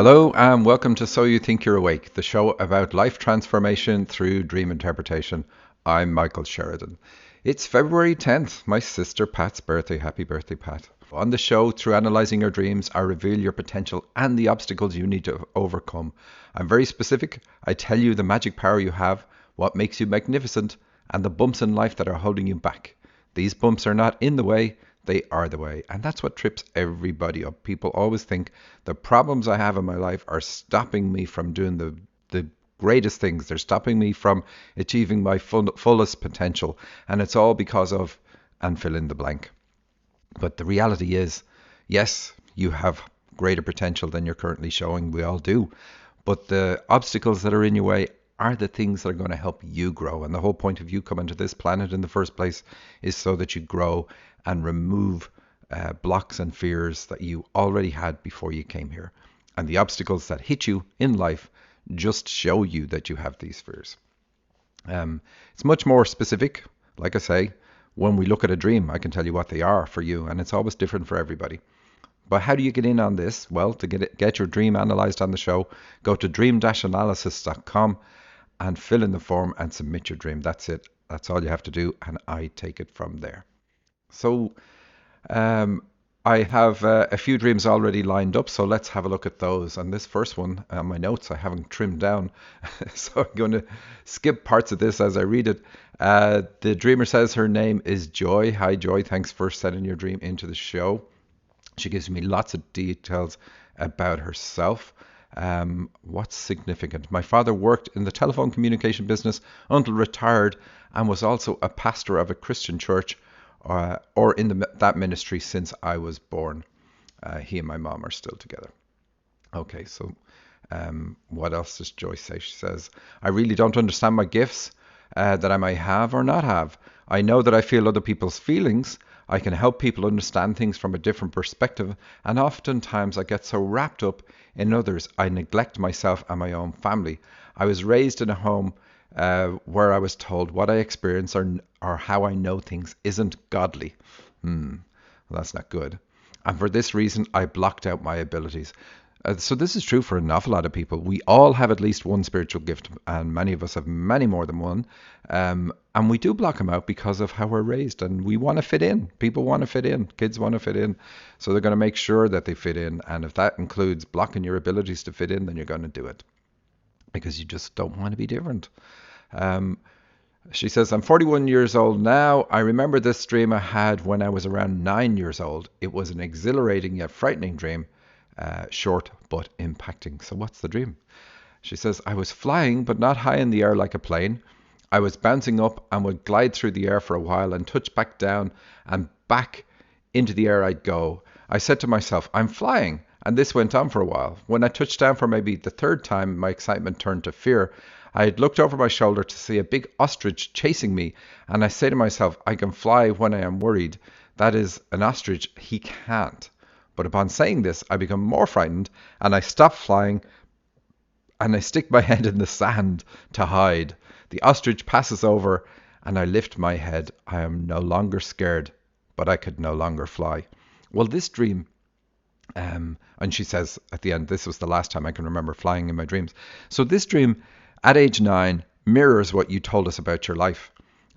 Hello and welcome to So You Think You're Awake, the show about life transformation through dream interpretation. I'm Michael Sheridan. It's February 10th, my sister Pat's birthday. Happy birthday, Pat. On the show, through analyzing your dreams, I reveal your potential and the obstacles you need to overcome. I'm very specific. I tell you the magic power you have, what makes you magnificent, and the bumps in life that are holding you back. These bumps are not in the way, they are the way. And that's what trips everybody up. People always think the problems I have in my life are stopping me from doing the greatest things. They're stopping me from achieving my fullest potential. And it's all because of, and fill in the blank. But the reality is, yes, you have greater potential than you're currently showing. We all do. But the obstacles that are in your way are the things that are going to help you grow. And the whole point of you coming to this planet in the first place is so that you grow and remove blocks and fears that you already had before you came here. And the obstacles that hit you in life just show you that you have these fears. It's much more specific. Like I say, when we look at a dream, I can tell you what they are for you, and it's always different for everybody. But how do you get in on this? Well, to get your dream analyzed on the show, go to dream-analysis.com and fill in the form and submit your dream. That's it. That's all you have to do, and I take it from there. So I have a few dreams already lined up, so let's have a look at those. And this first one, my notes I haven't trimmed down, so I'm going to skip parts of this as I read it. The dreamer says her name is Joy. Hi, Joy. Thanks for sending your dream into the show. She gives me lots of details about herself. What's significant? My father worked in the telephone communication business until retired and was also a pastor of a Christian church or in that ministry since I was born. He and my mom are still together. Okay, so what else does Joyce say? She says, I really don't understand my gifts that I may have or not have. I know that I feel other people's feelings. I can help people understand things from a different perspective, and oftentimes I get so wrapped up in others, I neglect myself and my own family. I was raised in a home where I was told what I experience or how I know things isn't godly. Well, that's not good. And for this reason, I blocked out my abilities. So this is true for an awful lot of people. We all have at least one spiritual gift, and many of us have many more than one. And we do block them out because of how we're raised, and we want to fit in. People want to fit in. Kids want to fit in. So they're going to make sure that they fit in. And if that includes blocking your abilities to fit in, then you're going to do it because you just don't want to be different. She says, I'm 41 years old now. I remember this dream I had when I was around 9 years old. It was an exhilarating yet frightening dream. Short but impacting. So what's the dream? She says, I was flying but not high in the air like a plane. I was bouncing up and would glide through the air for a while and touch back down, and back into the air I'd go. I said to myself, I'm flying, and this went on for a while. When I touched down for maybe the third time, my excitement turned to fear. I had looked over my shoulder to see a big ostrich chasing me, and I say to myself, I can fly when I am worried. That is, an ostrich, he can't. But upon saying this, I become more frightened, and I stop flying, and I stick my head in the sand to hide. The ostrich passes over, and I lift my head. I am no longer scared, but I could no longer fly. Well, this dream, and she says at the end, this was the last time I can remember flying in my dreams. So this dream, at age 9, mirrors what you told us about your life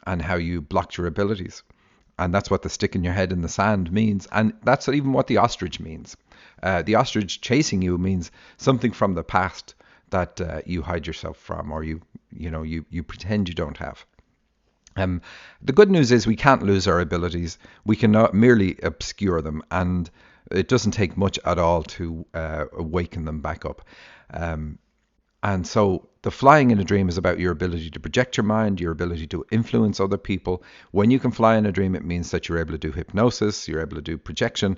and how you blocked your abilities. And that's what the stick in your head in the sand means. And that's even what the ostrich means. The ostrich chasing you means something from the past that you hide yourself from, or you pretend you don't have. The good news is we can't lose our abilities. We can merely obscure them, and it doesn't take much at all to awaken them back up. And so the flying in a dream is about your ability to project your mind, your ability to influence other people. When you can fly in a dream, it means that you're able to do hypnosis, you're able to do projection,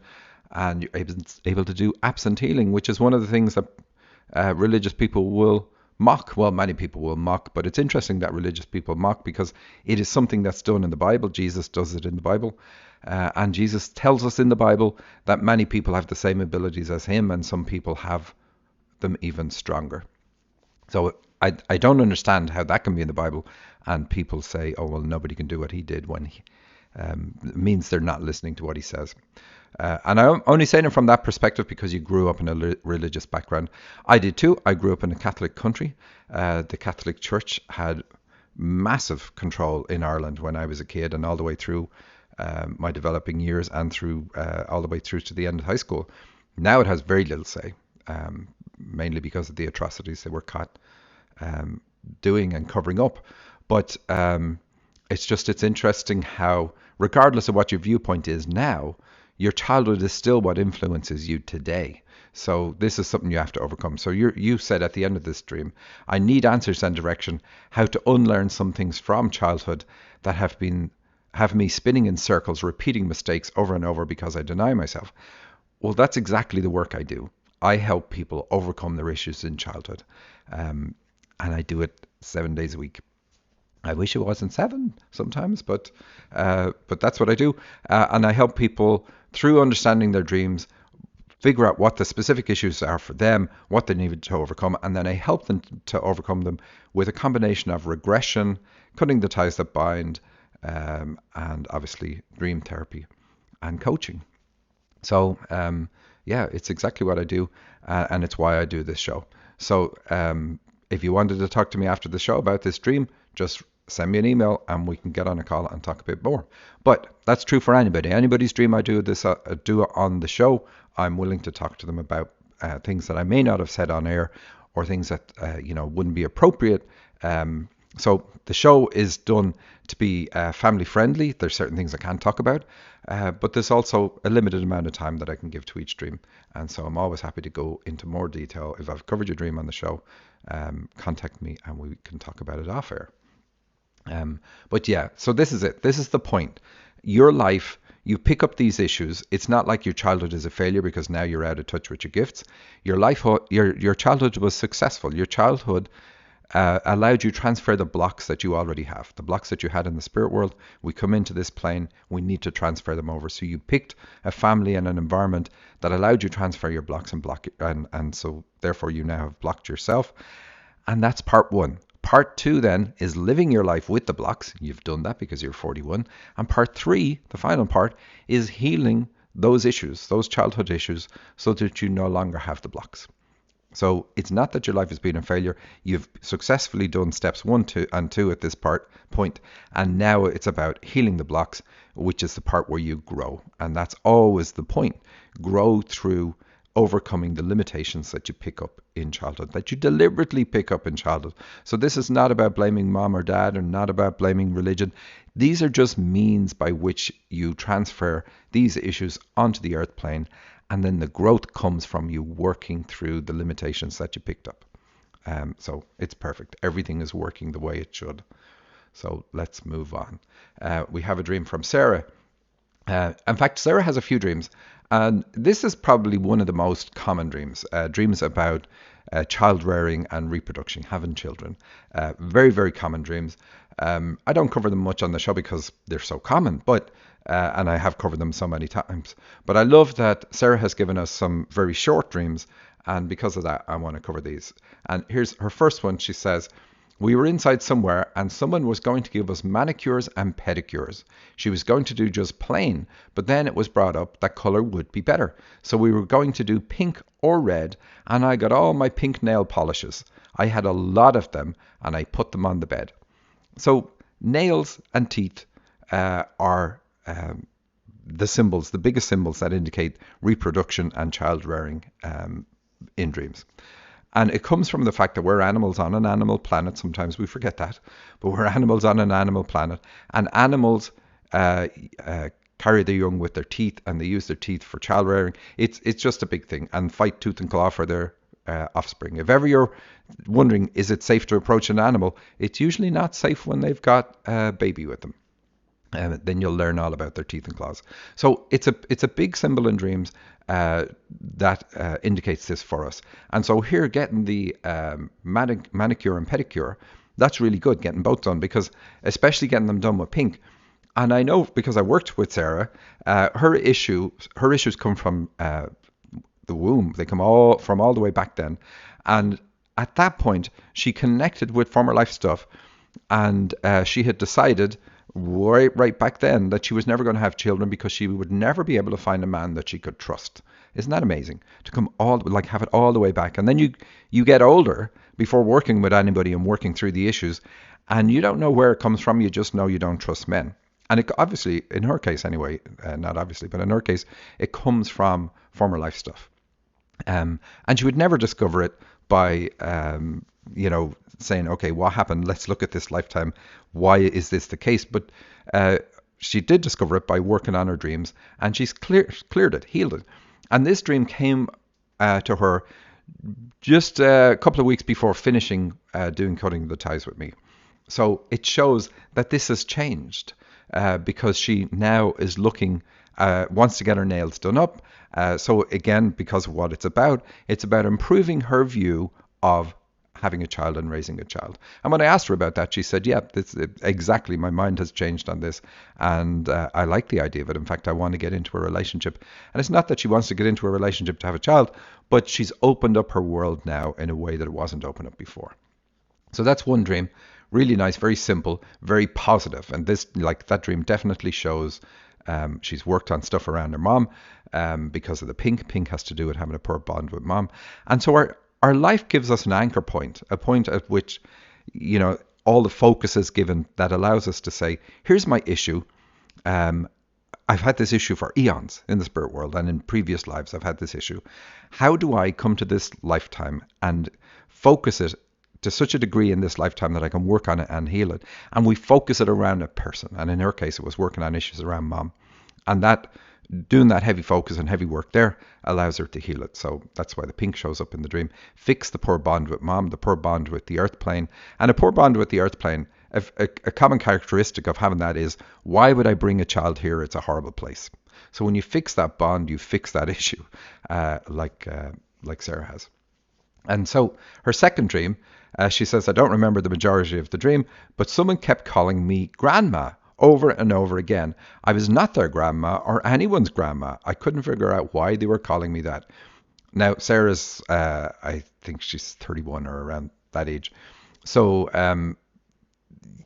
and you're able to do absent healing, which is one of the things that religious people will mock. Well, many people will mock, but it's interesting that religious people mock because it is something that's done in the Bible. Jesus does it in the Bible. And Jesus tells us in the Bible that many people have the same abilities as him, and some people have them even stronger. So I don't understand how that can be in the Bible, and people say, oh, well, nobody can do what he did when It means they're not listening to what he says. And I'm only saying it from that perspective because you grew up in a religious background. I did too. I grew up in a Catholic country. The Catholic Church had massive control in Ireland when I was a kid and all the way through my developing years and through all the way through to the end of high school. Now it has very little say, mainly because of the atrocities they were caught doing and covering up. But it's interesting how, regardless of what your viewpoint is now, your childhood is still what influences you today. So this is something you have to overcome. So you said at the end of this dream, I need answers and direction, how to unlearn some things from childhood that have me spinning in circles, repeating mistakes over and over because I deny myself. Well, that's exactly the work I do. I help people overcome their issues in childhood, and I do it 7 days a week. I wish it wasn't seven sometimes, but that's what I do, and I help people through understanding their dreams, figure out what the specific issues are for them, what they need to overcome, and then I help them to overcome them with a combination of regression, cutting the ties that bind, and obviously dream therapy and coaching. So yeah, it's exactly what I do, and it's why I do this show. So if you wanted to talk to me after the show about this dream, just send me an email and we can get on a call and talk a bit more. But that's true for anybody. Anybody's dream I do on the show, I'm willing to talk to them about things that I may not have said on air or things that wouldn't be appropriate. So the show is done to be family friendly. There's certain things I can't talk about, but there's also a limited amount of time that I can give to each dream. And so I'm always happy to go into more detail. If I've covered your dream on the show, contact me and we can talk about it off air. But yeah, so this is it. This is the point. Your life, you pick up these issues. It's not like your childhood is a failure because now you're out of touch with your gifts. Your childhood was successful. Your childhood allowed you to transfer the blocks that you already have, the blocks that you had in the spirit world. We come into this plane, we need to transfer them over. So you picked a family and an environment that allowed you to transfer your blocks and so therefore you now have blocked yourself. And that's part one. Part two then is living your life with the blocks. You've done that because you're 41. And part three, the final part, is healing those issues, those childhood issues, so that you no longer have the blocks. So it's not that your life has been a failure. You've successfully done steps 1, 2, and 2 at this point. And now it's about healing the blocks, which is the part where you grow. And that's always the point. Grow through overcoming the limitations that you pick up in childhood, that you deliberately pick up in childhood. So this is not about blaming mom or dad, or not about blaming religion. These are just means by which you transfer these issues onto the earth plane, and then the growth comes from you working through the limitations that you picked up. So it's perfect. Everything is working the way it should. So let's move on. We have a dream from Sarah. In fact, Sarah has a few dreams, and this is probably one of the most common dreams. Dreams about child rearing and reproduction, having children. Very, very common dreams. I don't cover them much on the show because they're so common, but and I have covered them so many times. But I love that Sarah has given us some very short dreams, and because of that, I want to cover these. And here's her first one. She says, we were inside somewhere and someone was going to give us manicures and pedicures. She was going to do just plain, but then it was brought up that color would be better. So we were going to do pink or red, and I got all my pink nail polishes. I had a lot of them and I put them on the bed. So nails and teeth are the symbols, the biggest symbols that indicate reproduction and child rearing in dreams. And it comes from the fact that we're animals on an animal planet. Sometimes we forget that, but we're animals on an animal planet. And animals carry their young with their teeth, and they use their teeth for child rearing. It's just a big thing, and fight tooth and claw for their offspring. If ever you're wondering, is it safe to approach an animal? It's usually not safe when they've got a baby with them. Then you'll learn all about their teeth and claws. So it's a big symbol in dreams that indicates this for us. And so here, getting the manicure and pedicure, that's really good, getting both done, because especially getting them done with pink. And I know because I worked with Sarah, her issues come from the womb. They come all the way back then. And at that point, she connected with former life stuff, and she had decided right back then that she was never going to have children because she would never be able to find a man that she could trust. Isn't that amazing? To come all like have it all the way back, and then you get older before working with anybody and working through the issues, and you don't know where it comes from. You just know you don't trust men. And it obviously, in her case anyway, not obviously, but in her case, it comes from former life stuff. And she would never discover it by, saying, okay, what happened? Let's look at this lifetime. Why is this the case? But she did discover it by working on her dreams, and she's cleared it, healed it. And this dream came to her just a couple of weeks before finishing doing Cutting the Ties with me. So it shows that this has changed because she now is looking, wants to get her nails done up. So again, because of what it's about improving her view of having a child and raising a child. And when I asked her about that, she said, yeah, exactly. My mind has changed on this. And I like the idea of it. In fact, I want to get into a relationship. And it's not that she wants to get into a relationship to have a child, but she's opened up her world now in a way that it wasn't open up before. So that's one dream. Really nice, very simple, very positive. And this, like that dream definitely shows she's worked on stuff around her mom because of the pink. Pink has to do with having a poor bond with mom. And so our life gives us an anchor point, a point at which, all the focus is given that allows us to say, here's my issue. I've had this issue for eons in the spirit world, and in previous lives I've had this issue. How do I come to this lifetime and focus it to such a degree in this lifetime that I can work on it and heal it? And we focus it around a person. And in her case, it was working on issues around mom. And that doing that heavy focus and heavy work there allows her to heal it. So that's why the pink shows up in the dream. Fix the poor bond with mom, the poor bond with the earth plane. And a poor bond with the earth plane, a common characteristic of having that is, why would I bring a child here? It's a horrible place. So when you fix that bond, you fix that issue, like Sarah has. And so her second dream, she says, I don't remember the majority of the dream, but someone kept calling me grandma over and over again. I was not their grandma or anyone's grandma. I couldn't figure out why they were calling me that. Now, Sarah's, I think she's 31 or around that age. So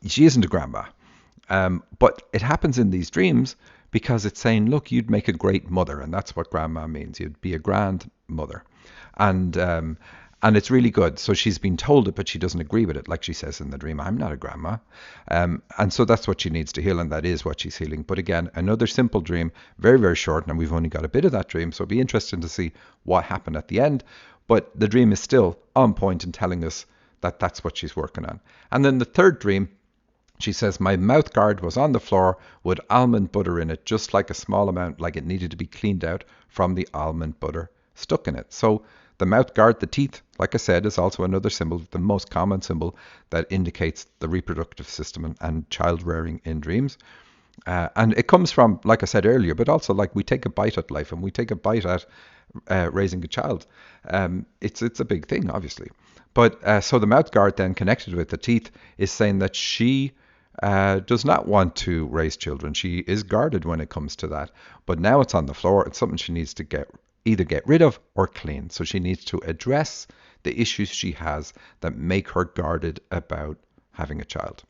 she isn't a grandma. But it happens in these dreams because it's saying, look, you'd make a great mother. And that's what grandma means. You'd be a grandmother. And it's really good. So she's been told it, but she doesn't agree with it. Like she says in the dream, I'm not a grandma. And so that's what she needs to heal. And that is what she's healing. But again, another simple dream, very, very short. And we've only got a bit of that dream. So it'll be interesting to see what happened at the end. But the dream is still on point and telling us that that's what she's working on. And then the third dream, she says, my mouth guard was on the floor with almond butter in it, just like a small amount, like it needed to be cleaned out from the almond butter stuck in it. So the mouth guard, the teeth, like I said, is also another symbol, the most common symbol that indicates the reproductive system and child rearing in dreams. And it comes from, like I said earlier, but also like we take a bite at life and we take a bite at raising a child. It's a big thing, obviously. But so the mouth guard then connected with the teeth is saying that she does not want to raise children. She is guarded when it comes to that. But now it's on the floor. It's something she needs to either get rid of or clean. So she needs to address the issues she has that make her guarded about having a child.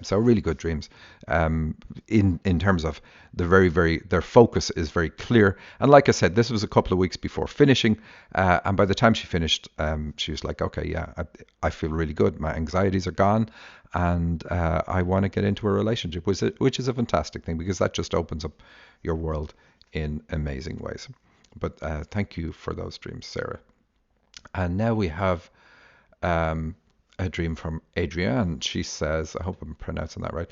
So really good dreams in terms of their focus is very clear. And like I said, this was a couple of weeks before finishing. And by the time she finished, she was like, okay, yeah, I feel really good. My anxieties are gone. And I want to get into a relationship, which is a fantastic thing because that just opens up your world in amazing ways. But thank you for those dreams, Sarah. And now we have a dream from Adrienne. She says, I hope I'm pronouncing that right,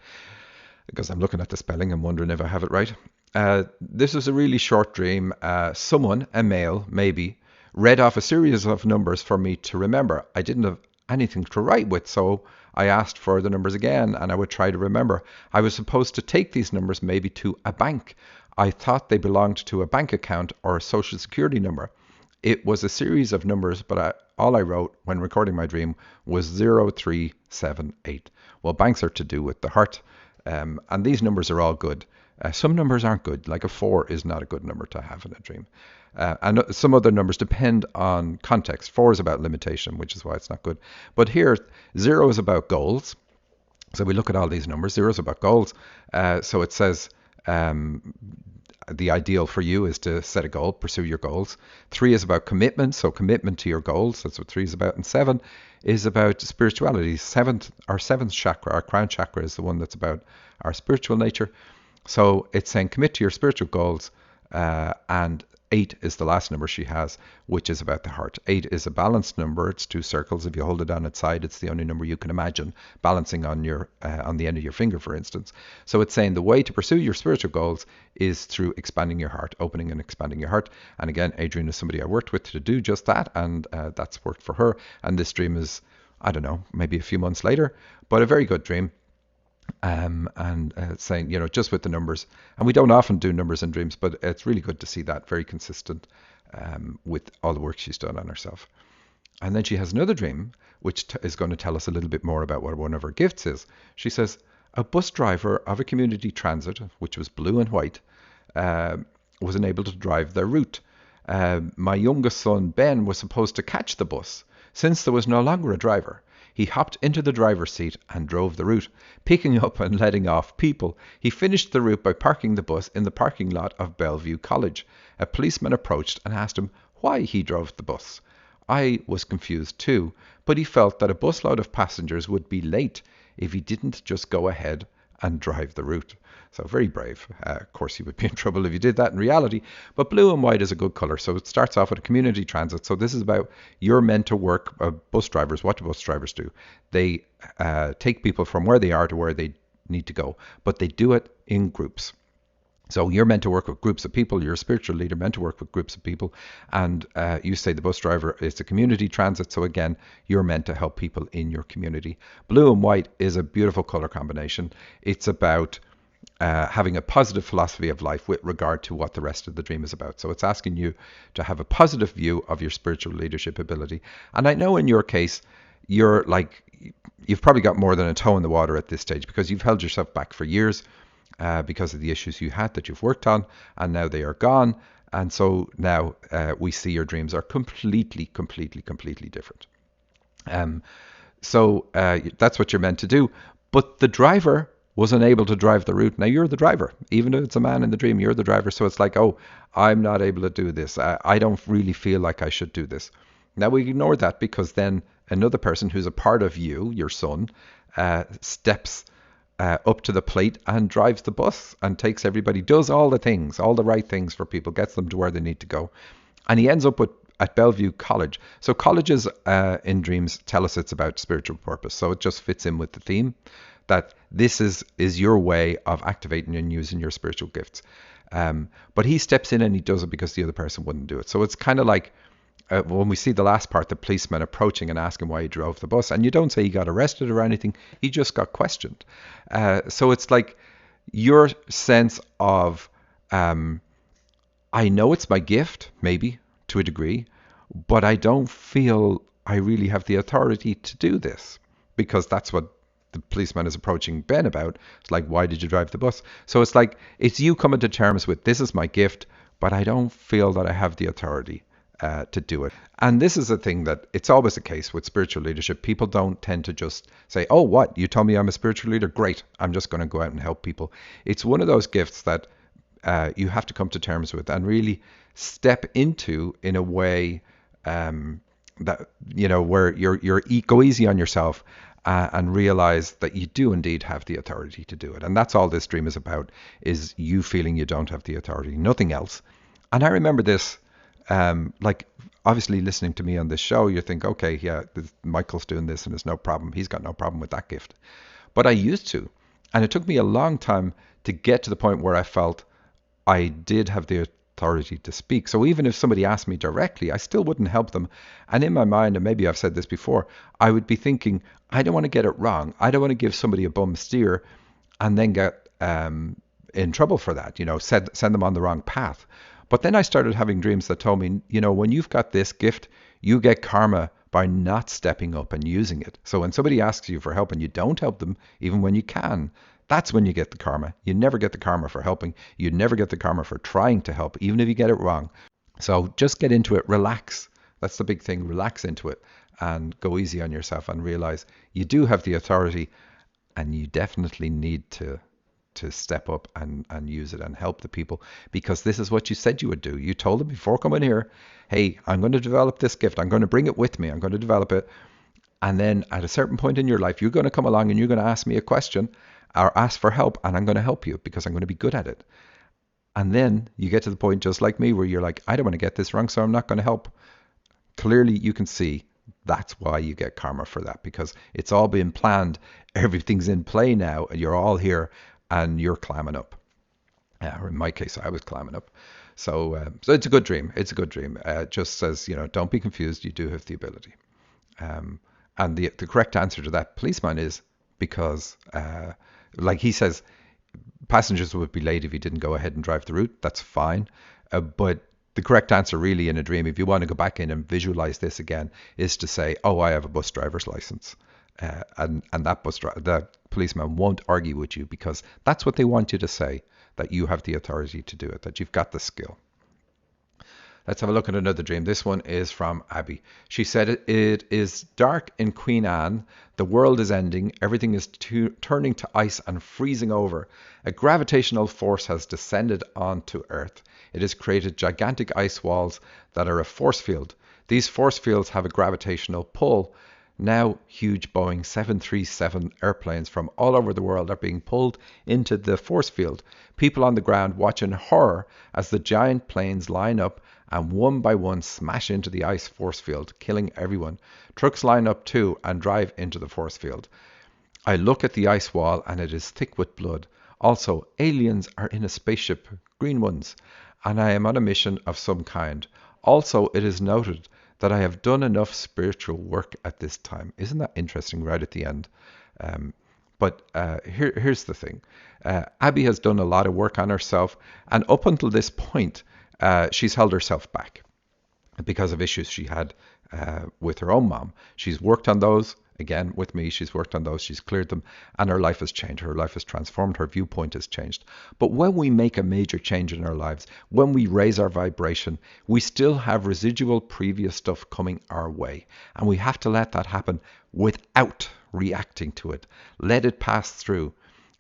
because I'm looking at the spelling and wondering if I have it right. This is a really short dream. Someone, a male, maybe, read off a series of numbers for me to remember. I didn't have anything to write with, so I asked for the numbers again, and I would try to remember. I was supposed to take these numbers maybe to a bank. I thought they belonged to a bank account or a social security number. It was a series of numbers, but all I wrote when recording my dream was 0378. Well, banks are to do with the heart, and these numbers are all good. Some numbers aren't good, like a 4 is not a good number to have in a dream. And some other numbers depend on context. 4 is about limitation, which is why it's not good. But here, 0 is about goals. So we look at all these numbers. 0 is about goals. So it says um, the ideal for you is to set a goal, pursue your goals. 3 is about commitment, so commitment to your goals. That's what 3 is about. And 7 is about spirituality. Our seventh chakra, our crown chakra, is the one that's about our spiritual nature. So it's saying commit to your spiritual goals, and 8 is the last number she has, which is about the heart. 8 is a balanced number. It's 2 circles. If you hold it on its side, it's the only number you can imagine balancing on on the end of your finger, for instance. So it's saying the way to pursue your spiritual goals is through expanding your heart, opening and expanding your heart. And again, Adrienne is somebody I worked with to do just that, and that's worked for her. And this dream is, I don't know, maybe a few months later, but a very good dream. And saying, just with the numbers, and we don't often do numbers in dreams, but it's really good to see that very consistent with all the work she's done on herself. And then she has another dream, which is going to tell us a little bit more about what one of her gifts is. She says, a bus driver of a community transit, which was blue and white, was unable to drive their route. My youngest son, Ben, was supposed to catch the bus. Since there was no longer a driver, he hopped into the driver's seat and drove the route, picking up and letting off people. He finished the route by parking the bus in the parking lot of Bellevue College. A policeman approached and asked him why he drove the bus. I was confused too, but he felt that a busload of passengers would be late if he didn't just go ahead and drive the route. So very brave. Of course, you would be in trouble if you did that in reality, but blue and white is a good color. So it starts off with a community transit. So this is about you're meant to work. Bus drivers, what do bus drivers do? They take people from where they are to where they need to go, but they do it in groups. So you're meant to work with groups of people. You're a spiritual leader meant to work with groups of people. And you say the bus driver is a community transit. So again, you're meant to help people in your community. Blue and white is a beautiful color combination. It's about having a positive philosophy of life with regard to what the rest of the dream is about. So it's asking you to have a positive view of your spiritual leadership ability. And I know in your case, you've probably got more than a toe in the water at this stage because you've held yourself back for years because of the issues you had that you've worked on, and now they are gone. And so now we see your dreams are completely different. So that's what you're meant to do. But the driver was unable to drive the route. Now you're the driver. Even if it's a man in the dream, you're the driver. So it's like, oh, I'm not able to do this. I don't really feel like I should do this. Now we ignore that because then another person who's a part of you, your son, steps up to the plate and drives the bus and takes everybody, does all the things, all the right things for people, gets them to where they need to go. And he ends up at Bellevue College. So colleges in dreams tell us it's about spiritual purpose. So it just fits in with the theme that this is your way of activating and using your spiritual gifts. But he steps in and he does it because the other person wouldn't do it. So it's kind of like when we see the last part, the policeman approaching and asking why he drove the bus. And you don't say he got arrested or anything. He just got questioned. So it's like your sense of, I know it's my gift, maybe to a degree, but I don't feel I really have the authority to do this, because that's what the policeman is approaching Ben about. It's like, why did you drive the bus? So it's like, it's you coming to terms with, this is my gift, but I don't feel that I have the authority to do it. And this is a thing that it's always the case with spiritual leadership. People don't tend to just say, oh, what? You told me I'm a spiritual leader? Great. I'm just going to go out and help people. It's one of those gifts that you have to come to terms with and really step into in a way that, where you're go easy on yourself and realize that you do indeed have the authority to do it. And that's all this dream is about, is you feeling you don't have the authority, nothing else. And I remember this, like obviously listening to me on this show, you think, okay, yeah, Michael's doing this and there's no problem. He's got no problem with that gift. But I used to. And it took me a long time to get to the point where I felt I did have the authority to speak. So even if somebody asked me directly, I still wouldn't help them. And in my mind, and maybe I've said this before, I would be thinking, I don't want to get it wrong. I don't want to give somebody a bum steer and then get in trouble for that, send them on the wrong path. But then I started having dreams that told me, when you've got this gift, you get karma by not stepping up and using it. So when somebody asks you for help and you don't help them, even when you can, that's when you get the karma. You never get the karma for helping. You never get the karma for trying to help, even if you get it wrong. So just get into it, relax. That's the big thing. Relax into it and go easy on yourself and realize you do have the authority. and you definitely need to step up and use it and help the people, because this is what you said you would do. You told them before coming here, hey, I'm going to develop this gift. I'm going to bring it with me. I'm going to develop it. And then at a certain point in your life, you're going to come along and you're going to ask me a question or ask for help, and I'm going to help you because I'm going to be good at it. And then you get to the point, just like me, where you're like, I don't want to get this wrong, so I'm not going to help. Clearly, you can see that's why you get karma for that, because it's all been planned. Everything's in play now, and you're all here and you're climbing up. Or in my case, I was climbing up. So it's a good dream. It's a good dream. It just says, don't be confused. You do have the ability. Um, and the correct answer to that policeman is because, like he says, passengers would be late if he didn't go ahead and drive the route. That's fine. But the correct answer really in a dream, if you want to go back in and visualize this again, is to say, oh, I have a bus driver's license. And that the policeman won't argue with you, because that's what they want you to say, that you have the authority to do it, that you've got the skill. Let's have a look at another dream. This one is from Abby. She said, it is dark in Queen Anne. The world is ending. Everything is turning to ice and freezing over. A gravitational force has descended onto Earth. It has created gigantic ice walls that are a force field. These force fields have a gravitational pull. Now, huge Boeing 737 airplanes from all over the world are being pulled into the force field. People on the ground watch in horror as the giant planes line up and one by one smash into the ice force field, killing everyone. Trucks line up too and drive into the force field. I look at the ice wall and it is thick with blood. Also, aliens are in a spaceship, green ones, and I am on a mission of some kind. Also, it is noted that I have done enough spiritual work at this time. Isn't that interesting right at the end? But here's the thing. Abby has done a lot of work on herself, and up until this point, she's held herself back because of issues she had with her own mom. She's worked on those. Again, with me, she's worked on those, she's cleared them, and her life has changed. Her life has transformed. Her viewpoint has changed. But when we make a major change in our lives, when we raise our vibration, we still have residual previous stuff coming our way. And we have to let that happen without reacting to it. Let it pass through.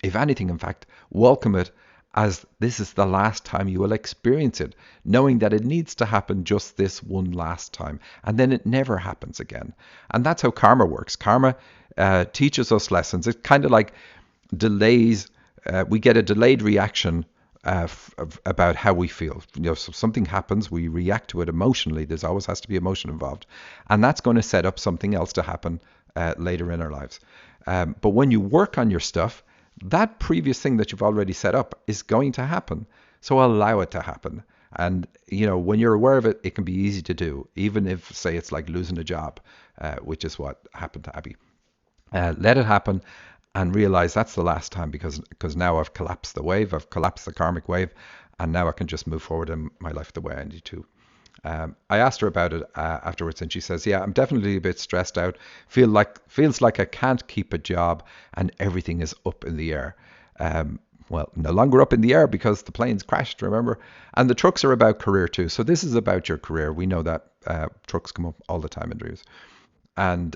If anything, in fact, welcome it as this is the last time you will experience it, knowing that it needs to happen just this one last time, and then it never happens again. And that's how karma works. Karma teaches us lessons. It's kind of like delays. We get a delayed reaction about how we feel. So something happens, we react to it emotionally. There's always has to be emotion involved, and that's going to set up something else to happen later in our lives. But when you work on your stuff, that previous thing that you've already set up is going to happen. So allow it to happen. And, when you're aware of it, it can be easy to do, even if, say, it's like losing a job, which is what happened to Abby. Let it happen and realize that's the last time, because now I've collapsed the wave, I've collapsed the karmic wave, and now I can just move forward in my life the way I need to. I asked her about it afterwards, and she says, yeah, I'm definitely a bit stressed out. Feels like I can't keep a job and everything is up in the air. Well, no longer up in the air because the planes crashed, remember? And the trucks are about career too. So this is about your career. We know that trucks come up all the time in dreams. And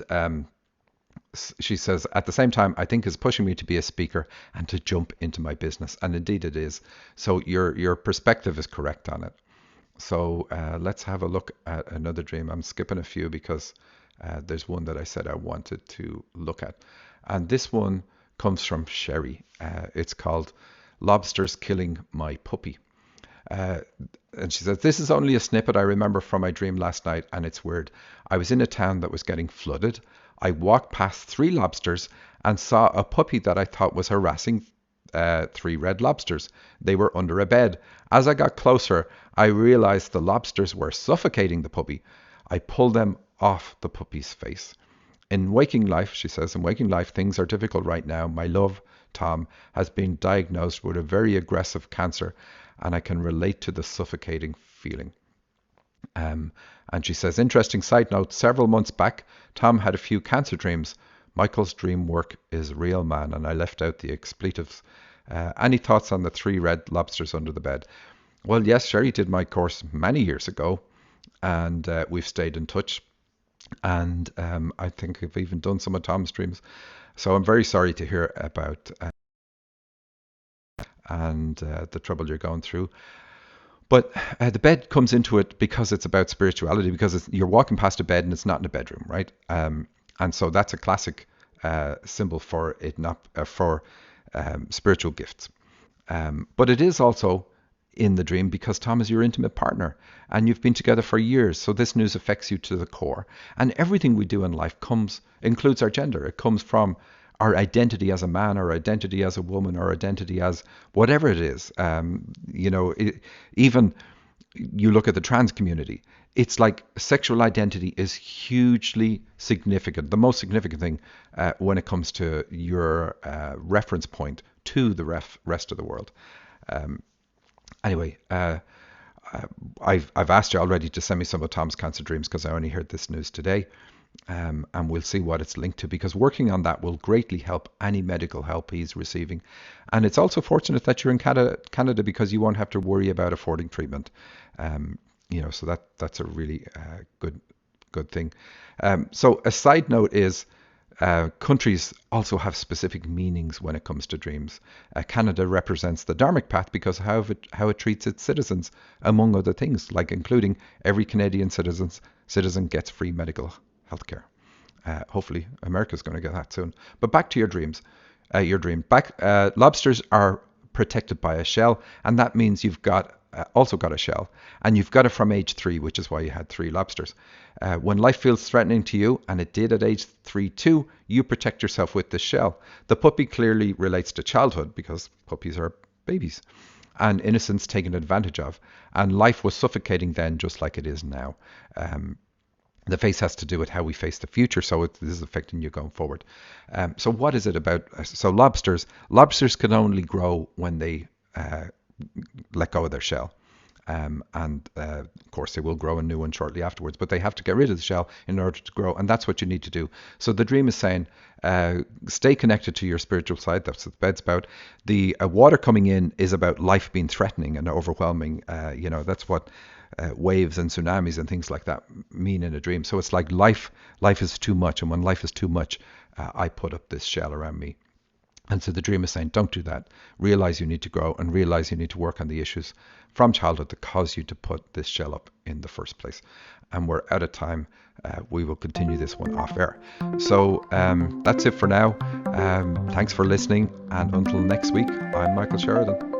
she says, at the same time, I think it's pushing me to be a speaker and to jump into my business. And indeed it is. So your perspective is correct on it. So let's have a look at another dream. I'm skipping a few because there's one that I said I wanted to look at. And this one comes from Sherry. It's called Lobsters Killing My Puppy. And she says, this is only a snippet I remember from my dream last night, and it's weird. I was in a town that was getting flooded. I walked past 3 lobsters and saw a puppy that I thought was harassing 3 red lobsters. They were under a bed. As I got closer, I realized the lobsters were suffocating the puppy. I pulled them off the puppy's face. In waking life, she says, in waking life, things are difficult right now. My love, Tom, has been diagnosed with a very aggressive cancer, and I can relate to the suffocating feeling. And she says, interesting side note, several months back, Tom had a few cancer dreams. Michael's dream work is real, man, and I left out the expletives. Any thoughts on the 3 red lobsters under the bed? Well, yes, Sherry did my course many years ago, and we've stayed in touch. And I think I've even done some of Tom's dreams. So I'm very sorry to hear about the trouble you're going through. But the bed comes into it because it's about spirituality, because you're walking past a bed and it's not in a bedroom, right? And so that's a classic symbol for it not for spiritual gifts. But it is also in the dream because Tom is your intimate partner and you've been together for years. So this news affects you to the core. And everything we do in life includes our gender. It comes from our identity as a man, our identity as a woman, our identity as whatever it is. Even you look at the trans community, it's like sexual identity is hugely significant, the most significant thing when it comes to your reference point to the rest of the world. Um, anyway, I've asked you already to send me some of Tom's cancer dreams because I only heard this news today. And we'll see what it's linked to because working on that will greatly help any medical help he's receiving. And it's also fortunate that you're in Canada because you won't have to worry about affording treatment. So that's a really good thing. So a side note is countries also have specific meanings when it comes to dreams. Canada represents the Dharmic path because how it treats its citizens, among other things, like including every Canadian citizen gets free medical healthcare. Hopefully, America's going to get that soon. But back to your dreams. Lobsters are protected by a shell, and that means you've also got a shell, and you've got it from age 3, which is why you had 3 lobsters. When life feels threatening to you, and it did at age 3 too, you protect yourself with this shell. The puppy clearly relates to childhood because puppies are babies, and innocence taken advantage of, and life was suffocating then just like it is now. The face has to do with how we face the future, so this is affecting you going forward. So what is it about? So lobsters can only grow when they let go of their shell. Of course, they will grow a new one shortly afterwards, but they have to get rid of the shell in order to grow, and that's what you need to do. So the dream is saying, stay connected to your spiritual side. That's what the bed's about. The water coming in is about life being threatening and overwhelming. That's what waves and tsunamis and things like that mean in a dream. So it's like life is too much, and when life is too much, I put up this shell around me. And so the dream is saying, don't do that. Realize you need to grow and realize you need to work on the issues from childhood that cause you to put this shell up in the first place. And we're out of time. We will continue this one off air. So that's it for now. Thanks for listening. And until next week, I'm Michael Sheridan.